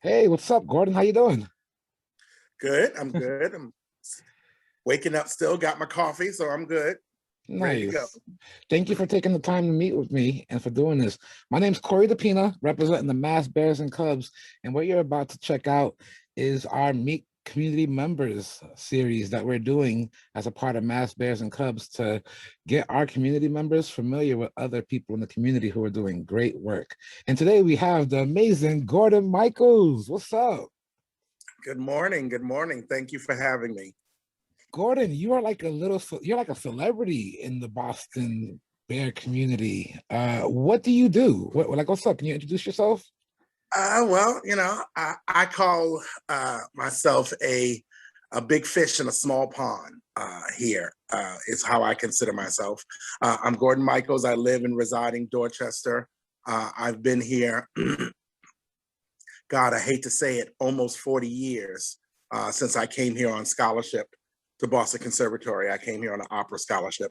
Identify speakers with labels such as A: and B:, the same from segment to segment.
A: Hey, what's up, Gordon? How you doing?
B: Good. I'm good. I'm waking up still, got my coffee, so I'm good. Ready to go.
A: Nice. Thank you for taking the time to meet with me and for doing this. My name's Corey DePina, representing the Mass Bears and Cubs, and what you're about to check out is our Meet Community Members series that we're doing as a part of Mass Bears and Cubs to get our community members familiar with other people in the community who are doing great work. And today we have the amazing Gordon Michaels. What's up?
B: Good morning. Good morning. Thank you for having me.
A: Gordon, you are like you're like a celebrity in the Boston Bear community. What do you do? What's up? Can you introduce yourself?
B: I call myself a big fish in a small pond here is how I consider myself. I'm Gordon Michaels. I live and reside in Dorchester. I've been here, God, I hate to say it, almost 40 years since I came here on scholarship to Boston Conservatory. I came here on an opera scholarship.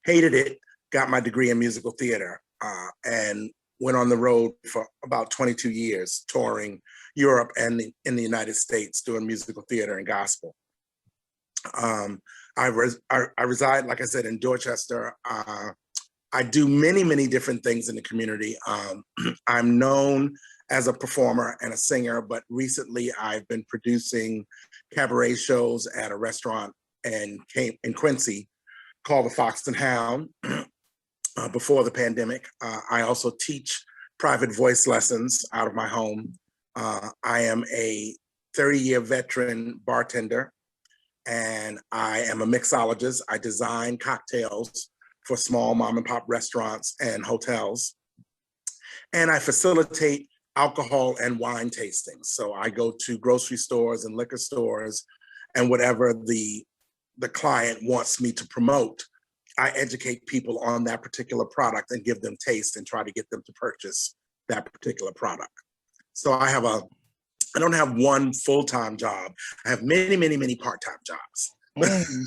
B: Hated it, got my degree in musical theater, and went on the road for about 22 years, touring Europe and in the United States doing musical theater and gospel. I reside, like I said, in Dorchester. I do many different things in the community. I'm known as a performer and a singer, but recently I've been producing cabaret shows at a restaurant in Quincy called the Fox and Hound before the pandemic. I also teach private voice lessons out of my home. I am a 30-year veteran bartender, and I am a mixologist. I design cocktails for small mom and pop restaurants and hotels. And I facilitate alcohol and wine tastings. So I go to grocery stores and liquor stores, and whatever the client wants me to promote, I educate people on that particular product and give them taste and try to get them to purchase that particular product. So I don't have one full-time job. I have many part-time jobs.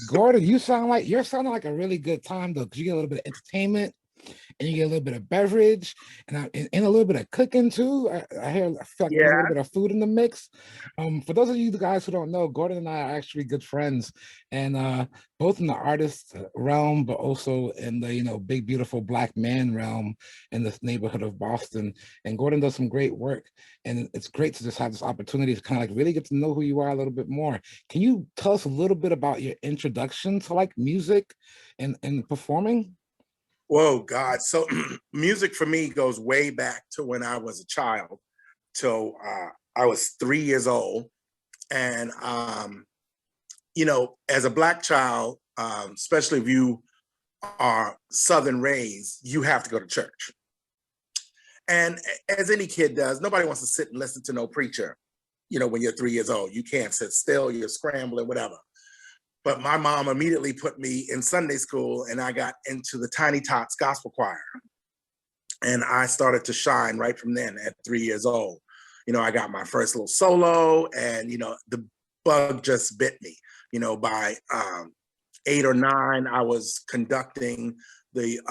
A: Gordon, you're sounding like a really good time though, because you get a little bit of entertainment and you get a little bit of beverage and a little bit of cooking too. I feel like there's a
B: Yeah.
A: little bit of food in the mix. For those of you guys who don't know, Gordon and I are actually good friends, and both in the artist realm, but also in the big beautiful black man realm in this neighborhood of Boston. And Gordon does some great work, and it's great to just have this opportunity to kind of like really get to know who you are a little bit more. Can you tell us a little bit about your introduction to like music and performing?
B: Whoa, God. So music for me goes way back to when I was a child. So I was 3 years old. And, as a Black child, especially if you are Southern raised, you have to go to church. And as any kid does, nobody wants to sit and listen to no preacher, when you're 3 years old. You can't sit still, you're scrambling, whatever. But my mom immediately put me in Sunday school, and I got into the Tiny Tots gospel choir. And I started to shine right from then at 3 years old. I got my first little solo, and, the bug just bit me. By 8 or 9, I was conducting the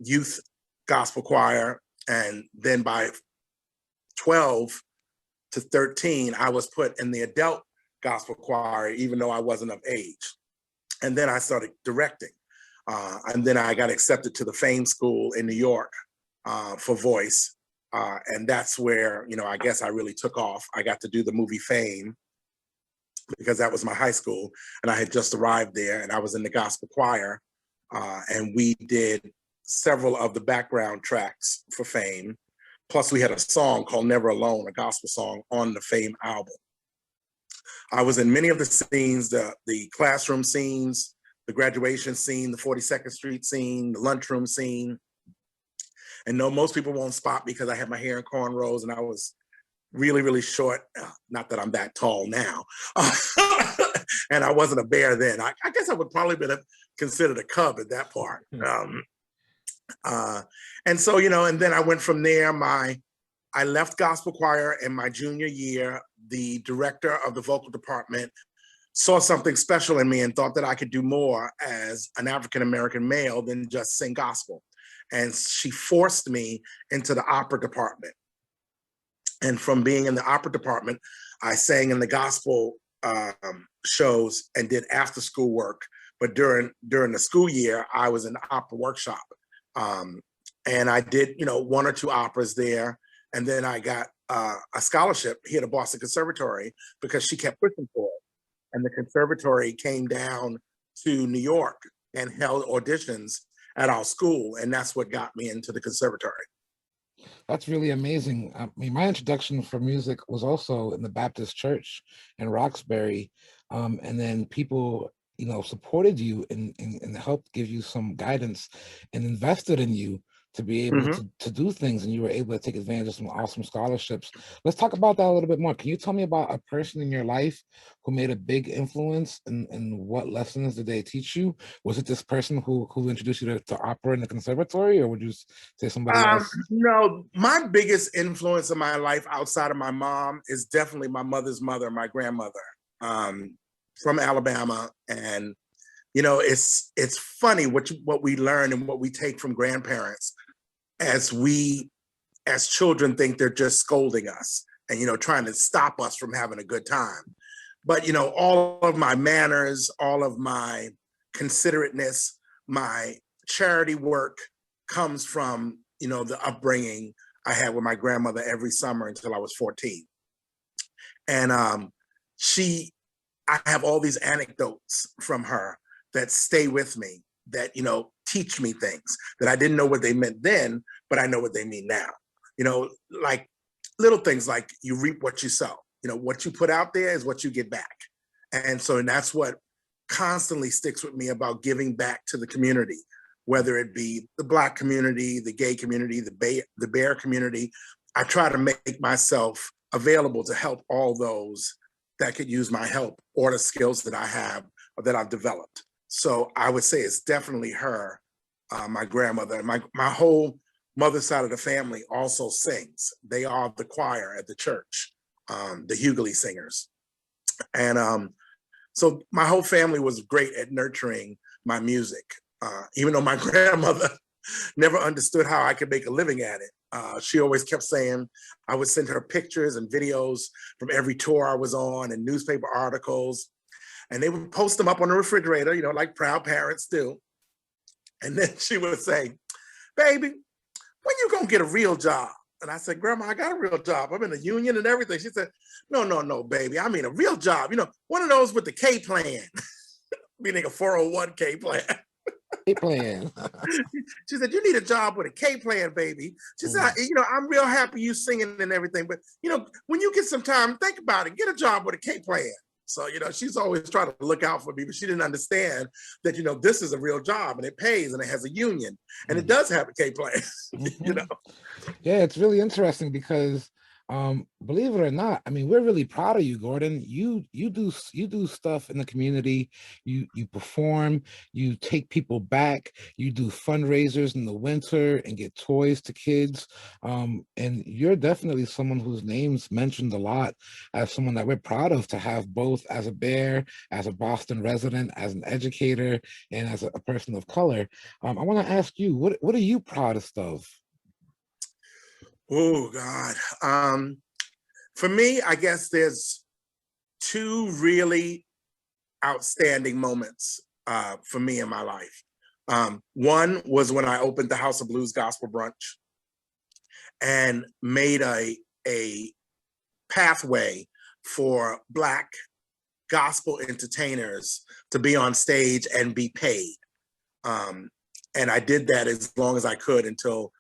B: youth gospel choir. And then by 12 to 13, I was put in the adult gospel choir, even though I wasn't of age. And then I started directing. And then I got accepted to the Fame School in New York for voice. And that's where, I guess I really took off. I got to do the movie Fame because that was my high school. And I had just arrived there, and I was in the gospel choir. And we did several of the background tracks for Fame. Plus we had a song called Never Alone, a gospel song on the Fame album. I was in many of the scenes, the classroom scenes, the graduation scene, the 42nd Street scene, the lunchroom scene. And no, most people won't spot me because I had my hair in cornrows and I was really short. Not that I'm that tall now. And I wasn't a bear then. I guess I would probably be considered a cub at that part. And so, and then I went from there. I left gospel choir in my junior year. The director of the vocal department saw something special in me and thought that I could do more as an African-American male than just sing gospel. And she forced me into the opera department. And from being in the opera department, I sang in the gospel shows and did after school work. But during the school year, I was in the opera workshop. And I did, one or two operas there. And then I got a scholarship here at Boston Conservatory because she kept pushing for it. And the conservatory came down to New York and held auditions at our school. And that's what got me into the conservatory.
A: That's really amazing. I mean, my introduction for music was also in the Baptist church in Roxbury. And then people, supported you and helped give you some guidance and invested in you to be able to do things. And you were able to take advantage of some awesome scholarships. Let's talk about that a little bit more. Can you tell me about a person in your life who made a big influence, and what lessons did they teach you? Was it this person who introduced you to opera in the conservatory, or would you say somebody else?
B: No, my biggest influence in my life outside of my mom is definitely my mother's mother, my grandmother, from Alabama. And it's funny what we learn and what we take from grandparents as children think they're just scolding us and trying to stop us from having a good time. But all of my manners, all of my considerateness, my charity work comes from the upbringing I had with my grandmother every summer until I was 14. And I have all these anecdotes from her that stay with me, that teach me things that I didn't know what they meant then, but I know what they mean now. Like little things like you reap what you sow. What you put out there is what you get back. And that's what constantly sticks with me about giving back to the community, whether it be the Black community, the gay community, the bear community. I try to make myself available to help all those that could use my help or the skills that I have or that I've developed. So I would say it's definitely her, my grandmother. My whole mother's side of the family also sings. They are the choir at the church, the Hughley singers. And so my whole family was great at nurturing my music, even though my grandmother never understood how I could make a living at it. She always kept saying I would send her pictures and videos from every tour I was on and newspaper articles, and they would post them up on the refrigerator, like proud parents do. And then she would say, "Baby, when you gonna get a real job?" And I said, "Grandma, I got a real job. I'm in a union and everything." She said, No, baby. I mean a real job. One of those with the K plan, meaning a 401k plan.
A: K plan.
B: She said, "You need a job with a K plan, baby." She said, "I'm real happy you singing and everything, but when you get some time, think about it. Get a job with a K plan." So, she's always trying to look out for me, but she didn't understand that, this is a real job and it pays and it has a union and it does have a K plan,
A: Yeah, it's really interesting because believe it or not, I mean, we're really proud of you, Gordon. You do stuff in the community. You perform, you take people back, you do fundraisers in the winter and get toys to kids. And you're definitely someone whose name's mentioned a lot as someone that we're proud of to have, both as a bear, as a Boston resident, as an educator, and as a person of color. I want to ask you, what are you proudest of?
B: Oh, God. For me, I guess there's two really outstanding moments for me in my life. One was when I opened the House of Blues Gospel Brunch and made a pathway for Black gospel entertainers to be on stage and be paid. And I did that as long as I could until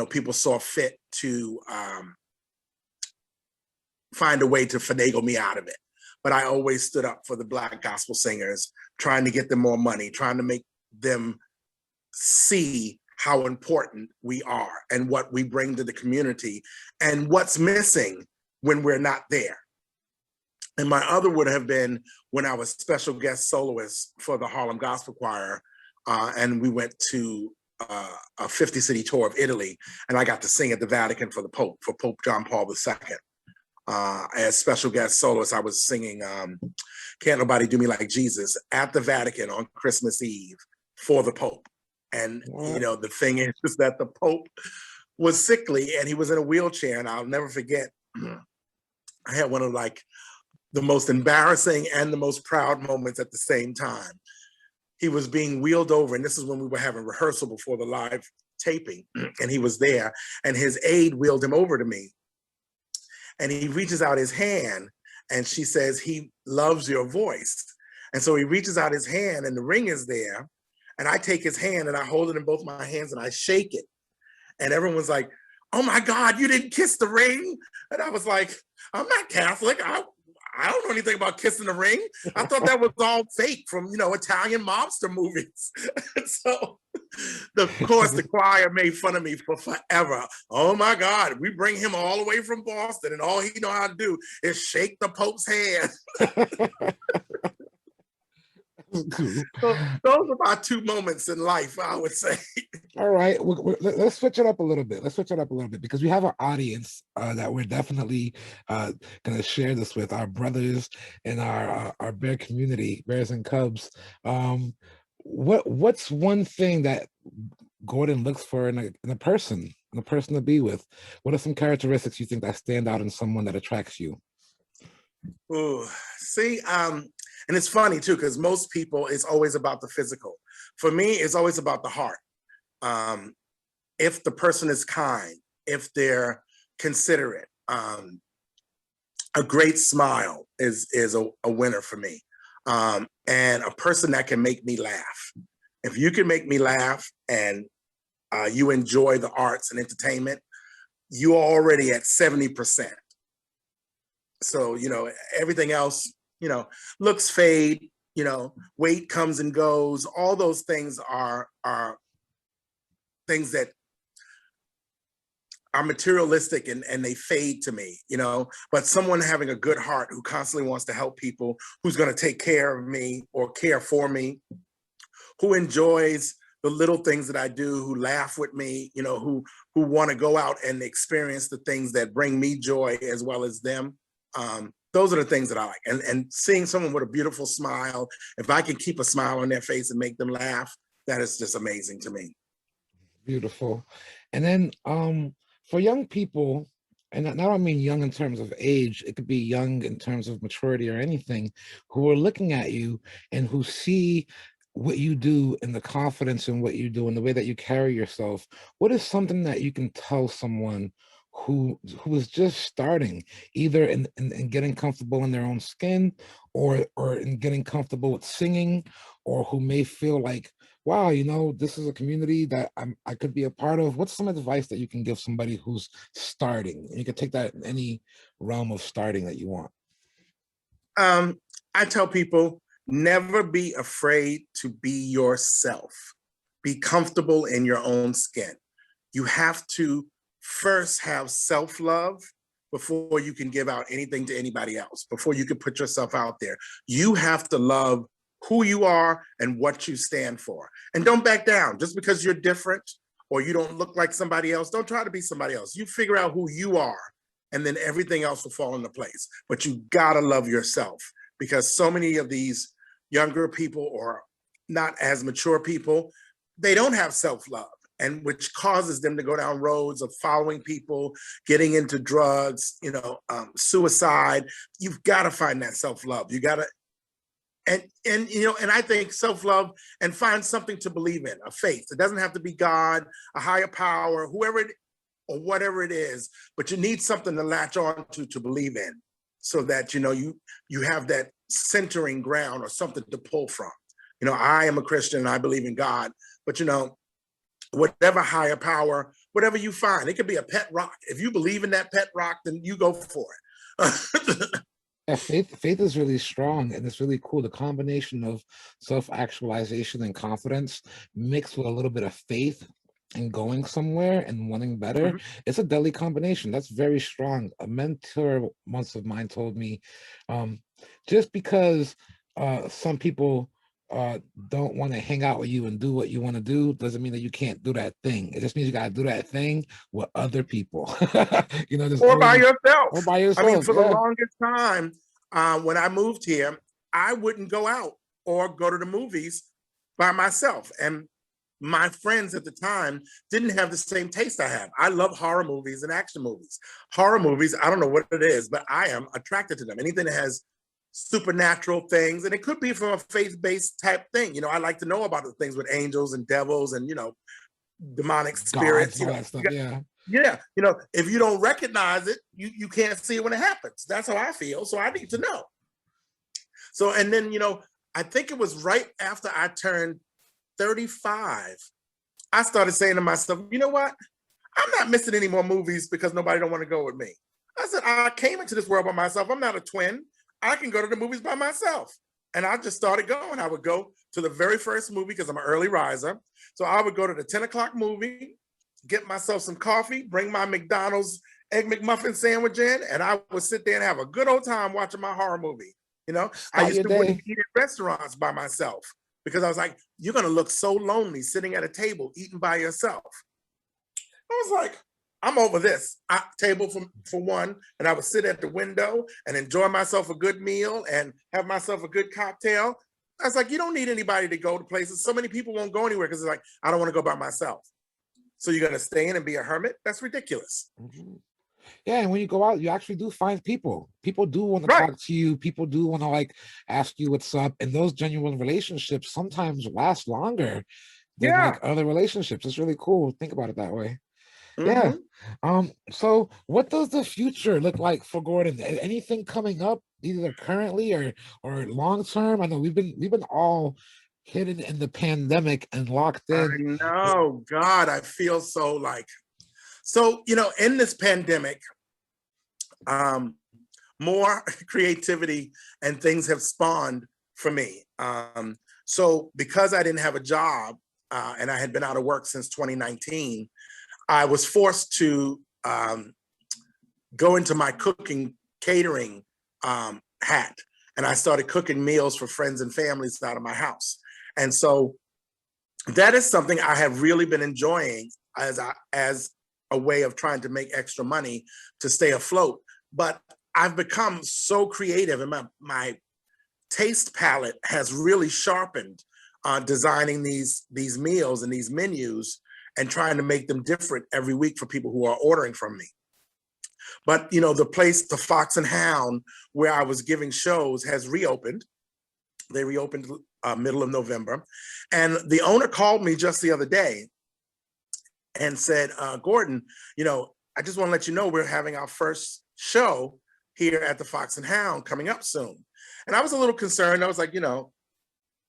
B: people saw fit to find a way to finagle me out of it. But I always stood up for the Black gospel singers, trying to get them more money, trying to make them see how important we are and what we bring to the community and what's missing when we're not there. And my other would have been when I was special guest soloist for the Harlem Gospel Choir, and we went to a 50-city tour of Italy, and I got to sing at the Vatican for Pope John Paul II. As special guest soloist, I was singing "Can't Nobody Do Me Like Jesus" at the Vatican on Christmas Eve for the Pope. And the thing is that the Pope was sickly and he was in a wheelchair, and I'll never forget I had one of like the most embarrassing and the most proud moments at the same time. He was being wheeled over, and this is when we were having rehearsal before the live taping, and he was there, and his aide wheeled him over to me, and he reaches out his hand, and she says, he loves your voice. And so he reaches out his hand, and the ring is there, and I take his hand, and I hold it in both my hands, and I shake it. And everyone's like, oh my God, you didn't kiss the ring? And I was like, I'm not Catholic. I don't know anything about kissing the ring. I thought that was all fake from, Italian mobster movies. So, of course, the choir made fun of me for forever. Oh my God, we bring him all the way from Boston, and all he know how to do is shake the Pope's hand. So those are my two moments in life, I would say.
A: All right, let's switch it up a little bit. Let's switch it up a little bit because we have an audience that we're definitely going to share this with, our brothers in our bear community, bears and cubs. What's one thing that Gordon looks for in a person to be with? What are some characteristics you think that stand out in someone that attracts you?
B: Ooh, see, and it's funny too, because most people, it's always about the physical. For me, it's always about the heart. If the person is kind, if they're considerate, a great smile is a winner for me. And a person that can make me laugh. If you can make me laugh and you enjoy the arts and entertainment, you're already at 70%. So, everything else, looks fade, weight comes and goes. All those things are things that are materialistic and they fade to me, but someone having a good heart who constantly wants to help people, who's going to take care of me or care for me, who enjoys the little things that I do, who laugh with me, who want to go out and experience the things that bring me joy as well as them. Those are the things that I like. And seeing someone with a beautiful smile, if I can keep a smile on their face and make them laugh, that is just amazing to me.
A: Beautiful. And then for young people, and I don't mean young in terms of age, it could be young in terms of maturity or anything, who are looking at you and who see what you do and the confidence in what you do and the way that you carry yourself. What is something that you can tell someone who is just starting, either in getting comfortable in their own skin or in getting comfortable with singing, or who may feel like, wow, this is a community that I could be a part of? What's some advice that you can give somebody who's starting? And you can take that in any realm of starting that you want.
B: I tell people, never be afraid to be yourself. Be comfortable in your own skin. You have to first have self-love before you can give out anything to anybody else, before you can put yourself out there. You have to love who you are and what you stand for. And don't back down. Just because you're different or you don't look like somebody else, don't try to be somebody else. You figure out who you are, and then everything else will fall into place. But you gotta love yourself, because so many of these younger people or not as mature people, they don't have self-love, and which causes them to go down roads of following people, getting into drugs, suicide. You've got to find that self-love. You got to, and I think self-love, and find something to believe in, a faith. It doesn't have to be God, a higher power, whoever it or whatever it is, but you need something to latch on to believe in, so that you have that centering ground or something to pull from. I am a Christian and I believe in God, but whatever higher power, whatever you find, it could be a pet rock. If you believe in that pet rock, then you go for it.
A: Yeah, faith is really strong, and it's really cool. The combination of self-actualization and confidence mixed with a little bit of faith and going somewhere and wanting better. It's a deadly combination. That's very strong. A mentor once of mine told me, just because some people don't want to hang out with you and do what you want to do doesn't mean that you can't do that thing. It just means you got to do that thing with other people.
B: Or by yourself.
A: Or by yourself.
B: I mean, for the longest time, when I moved here, I wouldn't go out or go to the movies by myself. And my friends at the time didn't have the same taste I have. I love horror movies and action movies. Horror movies, I don't know what it is, but I am attracted to them. Anything that has supernatural things, and it could be from a faith-based type thing. You know, I like to know about the things with angels and devils and, you know, demonic
A: Gods
B: spirits,
A: and
B: you
A: all
B: know.
A: that stuff. Yeah.
B: Yeah, you know, if you don't recognize it, you can't see it when it happens. That's how I feel. So I need to know. So, and then, you know, I think it was right after I turned 35, I started saying to myself, you know what? I'm not missing any more movies because nobody don't want to go with me. I said, I came into this world by myself. I'm not a twin. I can go to the movies by myself. And I just started going. I would go to the very first movie because I'm an early riser. So I would go to the 10 o'clock movie, get myself some coffee, bring my McDonald's Egg McMuffin sandwich in, and I would sit there and have a good old time watching my horror movie. You know, I
A: Start
B: used
A: your
B: to wouldn't
A: day.
B: eat at restaurants by myself because I was like, you're going to look so lonely sitting at a table eating by yourself. I was like, I'm over this table for one, and I would sit at the window and enjoy myself a good meal and have myself a good cocktail. I was like, you don't need anybody to go to places. So many people won't go anywhere because it's like, I don't want to go by myself. So you're going to stay in and be a hermit? That's ridiculous.
A: Mhm. Yeah, and when you go out, you actually do find people. People do want to
B: Right.
A: talk to you. People do want to like ask you what's up. And those genuine relationships sometimes last longer than like
B: Yeah.
A: other relationships. It's really cool. Think about it that way. Yeah.
B: Mm-hmm.
A: So what does the future look like for Gordon? Anything coming up, either currently or long term? I know we've been all hidden in the pandemic and locked
B: I
A: in.
B: know. God, I feel so like, so, you know, in this pandemic, um, more creativity and things have spawned for me. So because I didn't have a job and I had been out of work since 2019, I was forced to go into my cooking catering hat, and I started cooking meals for friends and families out of my house. And so that is something I have really been enjoying as a way of trying to make extra money to stay afloat. But I've become so creative, and my taste palette has really sharpened on designing these meals and these menus and trying to make them different every week for people who are ordering from me. But you know, the place, the Fox and Hound, where I was giving shows, has reopened. They reopened middle of November, and the owner called me just the other day and said, "Gordon, you know, I just want to let you know we're having our first show here at the Fox and Hound coming up soon." And I was a little concerned. I was like, you know,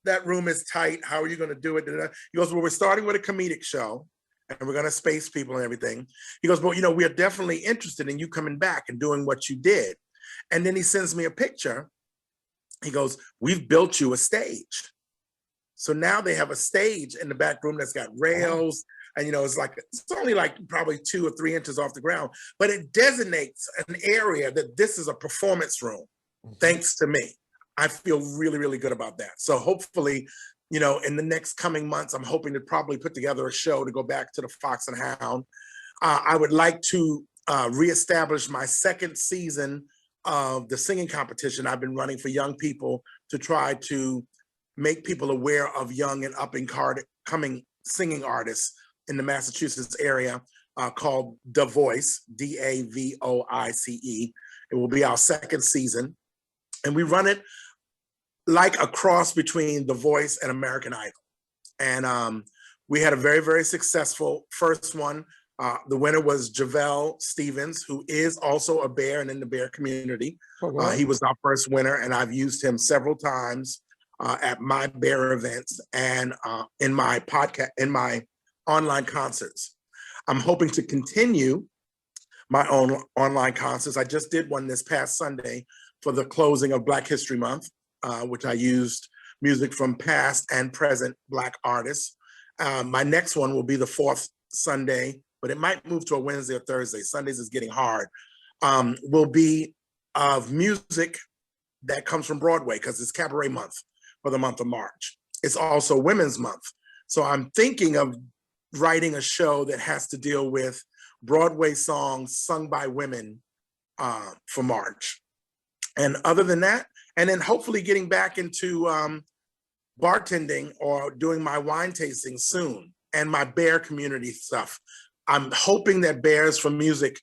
B: that room is tight. How are you going to do it? He goes, well, we're starting with a comedic show and we're going to space people and everything. He goes, well, you know, we're definitely interested in you coming back and doing what you did. And then he sends me a picture. He goes, we've built you a stage. So now they have a stage in the back room that's got rails. And, you know, it's only like probably 2 or 3 inches off the ground, but it designates an area that this is a performance room, thanks to me. I feel really, really good about that. So hopefully, you know, in the next coming months, I'm hoping to probably put together a show to go back to the Fox and Hound. I would like to reestablish my second season of the singing competition I've been running for young people to try to make people aware of young and up and coming singing artists in the Massachusetts area called The Voice, DAVOICE. It will be our second season. And we run it like a cross between The Voice and American Idol. And we had a very, very successful first one. The winner was Javelle Stevens, who is also a bear and in the bear community. He was our first winner, and I've used him several times at my bear events and in my podcast, in my online concerts. I'm hoping to continue my own online concerts. I just did one this past Sunday for the closing of Black History Month, which I used music from past and present Black artists. My next one will be the fourth Sunday, but it might move to a Wednesday or Thursday. Sundays is getting hard. Will be of music that comes from Broadway because it's Cabaret Month for the month of March. It's also Women's Month. So I'm thinking of writing a show that has to deal with Broadway songs sung by women for March. And other than that, and then hopefully getting back into bartending or doing my wine tasting soon. and my bear community stuff. I'm hoping that Bears for Music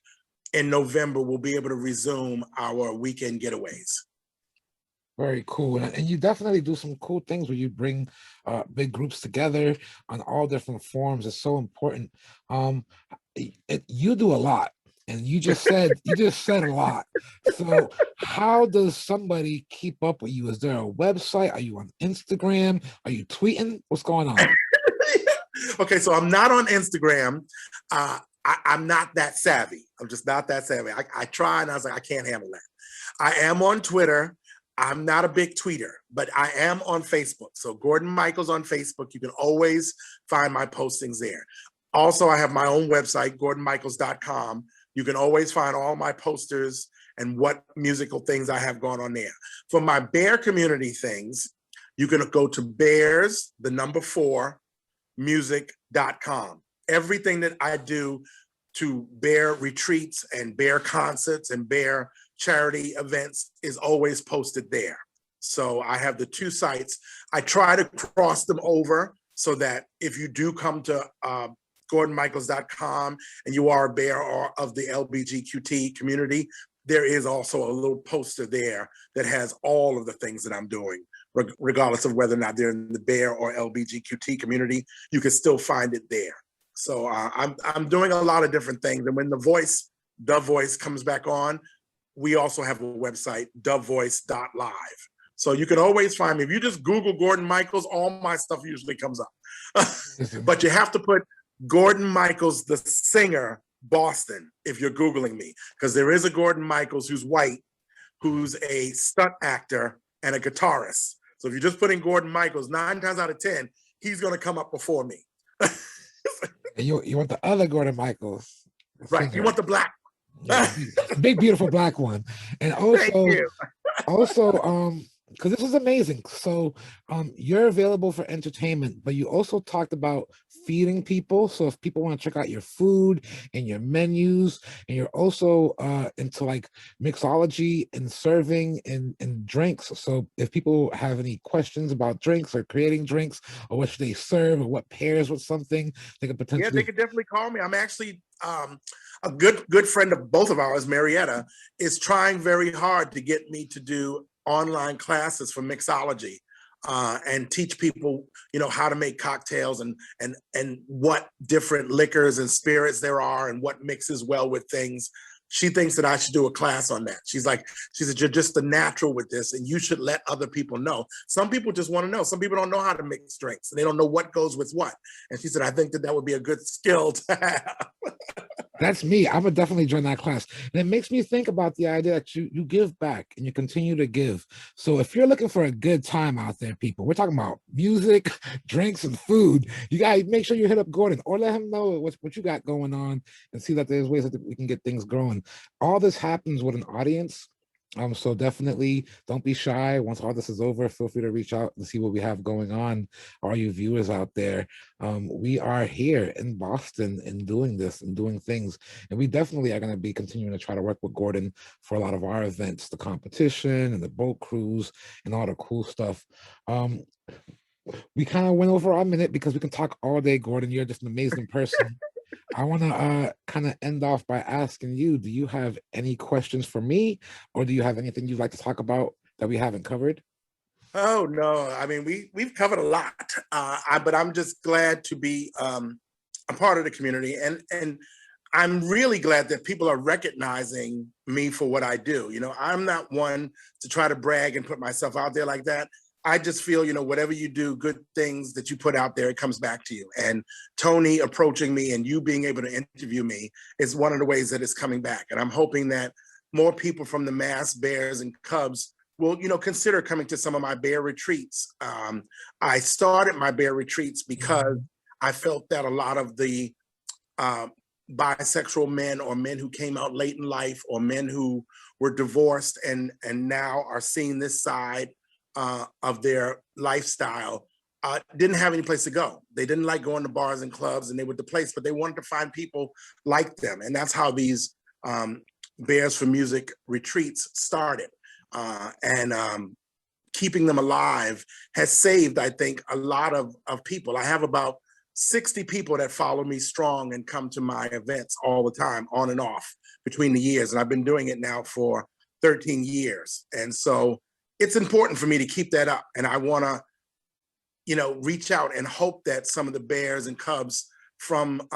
B: in November will be able to resume our weekend getaways.
A: Very cool. And you definitely do some cool things where you bring big groups together on all different forms. It's so important. You do a lot. And you just said a lot. So how does somebody keep up with you? Is there a website? Are you on Instagram? Are you tweeting? What's going on?
B: Okay, so I'm not on Instagram. I'm not that savvy. I'm just not that savvy. I try and I was like, I can't handle that. I am on Twitter. I'm not a big tweeter, but I am on Facebook. So Gordon Michaels on Facebook. You can always find my postings there. Also, I have my own website, gordonmichaels.com. You can always find all my posters and what musical things I have going on there. For my bear community things, you can go to bears, the number 4, music.com. Everything that I do to bear retreats and bear concerts and bear charity events is always posted there. So I have the 2 sites. I try to cross them over so that if you do come to gordonmichaels.com and you are a bear or of the LBGQT community, there is also a little poster there that has all of the things that I'm doing, regardless of whether or not they're in the bear or LBGQT community. You can still find it there. So I'm doing a lot of different things. And when The Voice comes back on, we also have a website, thevoice.live. So you can always find me. If you just Google Gordon Michaels, all my stuff usually comes up. But you have to put Gordon Michaels, the singer, Boston, if you're Googling me, because there is a Gordon Michaels who's white, who's a stunt actor and a guitarist. So if you just put in Gordon Michaels, 9 times out of 10, he's going to come up before me.
A: And you want the other Gordon Michaels,
B: Right.
A: singer.
B: You want the black.
A: Yeah, big beautiful black one. And also because this is amazing. So you're available for entertainment, but you also talked about feeding people. So if people want to check out your food and your menus, and you're also into like mixology and serving and drinks. So if people have any questions about drinks or creating drinks, or what should they serve, or what pairs with something, they could potentially.
B: Yeah, they could definitely call me. I'm actually a good friend of both of ours, Marietta, is trying very hard to get me to do online classes for mixology and teach people, how to make cocktails and what different liquors and spirits there are and what mixes well with things. She thinks that I should do a class on that. She said, you're just a natural with this and you should let other people know. Some people just want to know. Some people don't know how to mix drinks and they don't know what goes with what. And she said, I think that would be a good skill to have.
A: That's me. I would definitely join that class. And it makes me think about the idea that you give back and you continue to give. So if you're looking for a good time out there, people, we're talking about music, drinks, and food. You got to make sure you hit up Gordon or let him know what you got going on and see that there's ways that we can get things growing. All this happens with an audience. So definitely don't be shy. Once all this is over, feel free to reach out and see what we have going on. All you viewers out there, we are here in Boston and doing this and doing things. And we definitely are going to be continuing to try to work with Gordon for a lot of our events, the competition and the boat cruise and all the cool stuff. We kind of went over our minute because we can talk all day, Gordon. You're just an amazing person. I want to kind of end off by asking you, do you have any questions for me, or do you have anything you'd like to talk about that we haven't covered?
B: Oh, no. I mean, we've covered a lot, but I'm just glad to be a part of the community. And I'm really glad that people are recognizing me for what I do. I'm not one to try to brag and put myself out there like that. I just feel, whatever you do, good things that you put out there, it comes back to you. And Tony approaching me and you being able to interview me is one of the ways that it's coming back. And I'm hoping that more people from the Mass Bears and Cubs will, consider coming to some of my bear retreats. I started my bear retreats because I felt that a lot of the bisexual men or men who came out late in life or men who were divorced and now are seeing this side of their lifestyle didn't have any place to go. They didn't like going to bars and clubs and they were the place, but they wanted to find people like them. And that's how these Bears for Music retreats started. And keeping them alive has saved, I think, a lot of people. I have about 60 people that follow me strong and come to my events all the time, on and off between the years. And I've been doing it now for 13 years. And so it's important for me to keep that up. And I want to, you know, reach out and hope that some of the bears and cubs from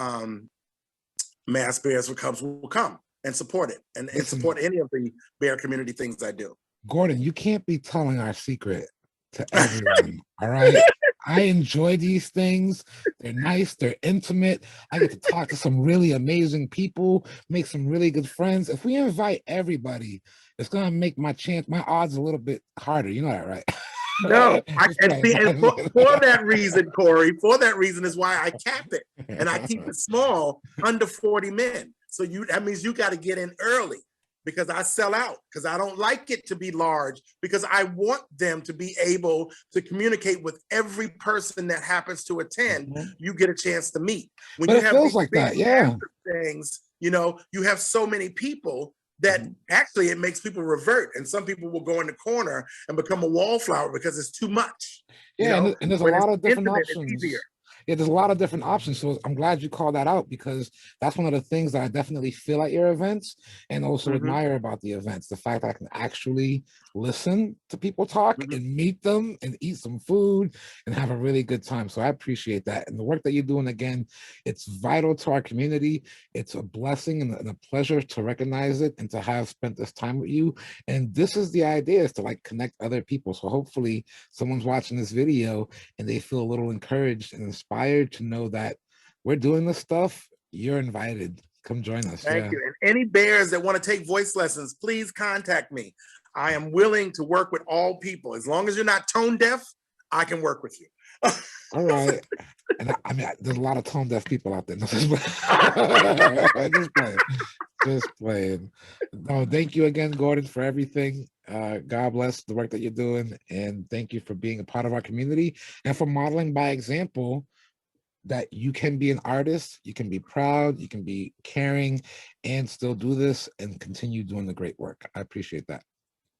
B: Mass Bears for Cubs will come and support it, and support any of the bear community things I do.
A: Gordon, you can't be telling our secret to everyone. All right. I enjoy these things. They're nice, they're intimate. I get to talk to some really amazing people, make some really good friends. If we invite everybody, it's gonna make my odds a little bit harder. You know that, right?
B: No, and for that reason, Corey, for that reason is why I cap it and I keep it small, under 40 men. So that means you got to get in early, because I sell out, because I don't like it to be large, because I want them to be able to communicate with every person that happens to attend. You get a chance to meet. When
A: but
B: you
A: it
B: have
A: feels like that, yeah.
B: Things, you know, you have so many people that actually it makes people revert, and some people will go in the corner and become a wallflower because it's too much.
A: Yeah,
B: you know?
A: and there's a lot of different options. Yeah, there's a lot of different options. So I'm glad you called that out, because that's one of the things that I definitely feel at your events and also admire about the events. The fact that I can actually listen to people talk and meet them and eat some food and have a really good time. So I appreciate that. And the work that you're doing, again, it's vital to our community. It's a blessing and a pleasure to recognize it and to have spent this time with you. And this is the idea, is to like connect other people. So hopefully someone's watching this video and they feel a little encouraged and inspired to know that we're doing this stuff. You're invited. Come join us.
B: Thank you. And any bears that want to take voice lessons, please contact me. I am willing to work with all people. As long as you're not tone deaf, I can work with you.
A: All right. And I mean, there's a lot of tone deaf people out there. Just playing. Just playing. No, thank you again, Gordon, for everything. God bless the work that you're doing. And thank you for being a part of our community and for modeling by example that you can be an artist, you can be proud, you can be caring, and still do this and continue doing the great work. I appreciate that.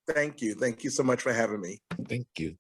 B: Thank you. Thank you so much for having me.
A: Thank you.